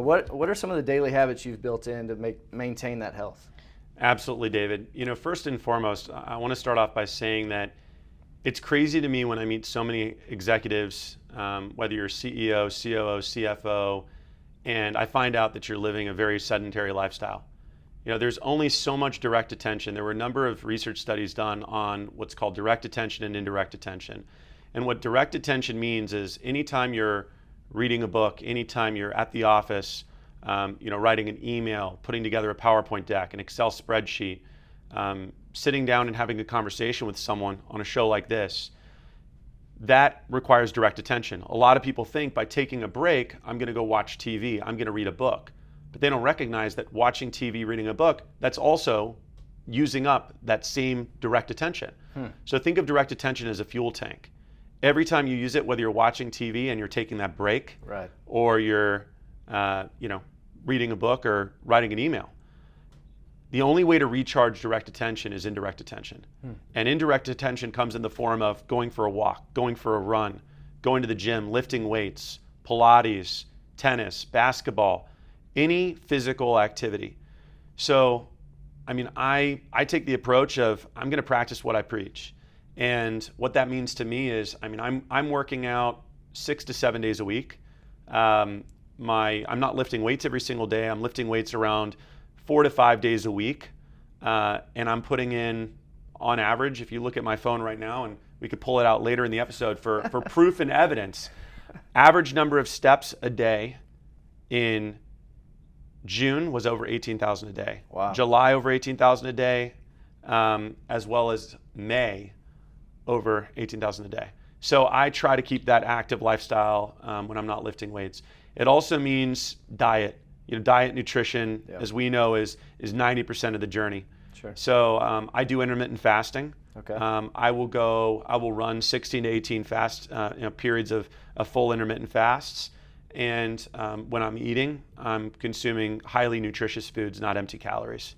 What are some of the daily habits you've built in to maintain that health? Absolutely, David. First and foremost, I want to start off by saying that it's crazy to me when I meet so many executives, whether you're CEO, COO, CFO, and I find out that you're living a very sedentary lifestyle. There's only so much direct attention. There were a number of research studies done on what's called direct attention and indirect attention. And what direct attention means is anytime you're reading a book, anytime you're at the office, writing an email, putting together a PowerPoint deck, an Excel spreadsheet, sitting down and having a conversation with someone on a show like this, that requires direct attention. A lot of people think by taking a break, I'm going to go watch TV, I'm going to read a book. But they don't recognize that watching TV, reading a book, that's also using up that same direct attention. So think of direct attention as a fuel tank. Every time you use it, whether you're watching TV and you're taking that break, right, or you're reading a book or writing an email, the only way to recharge direct attention is indirect attention. And indirect attention comes in the form of going for a walk, going for a run, going to the gym, lifting weights, Pilates, tennis, basketball, any physical activity. So, I take the approach of I'm going to practice what I preach. And what that means to me is, I'm working out 6 to 7 days a week. I'm not lifting weights every single day. I'm lifting weights around 4 to 5 days a week. And I'm putting in, on average, if you look at my phone right now, and we could pull it out later in the episode for proof and evidence, average number of steps a day in June was over 18,000 a day. Wow. July over 18,000 a day, as well as May over 18,000 a day. So I try to keep that active lifestyle when I'm not lifting weights. It also means diet. Diet, nutrition, as we know, is 90% of the journey. Sure. So I do intermittent fasting. Okay. I will run 16 to 18 periods of full intermittent fasts. And when I'm eating, I'm consuming highly nutritious foods, not empty calories.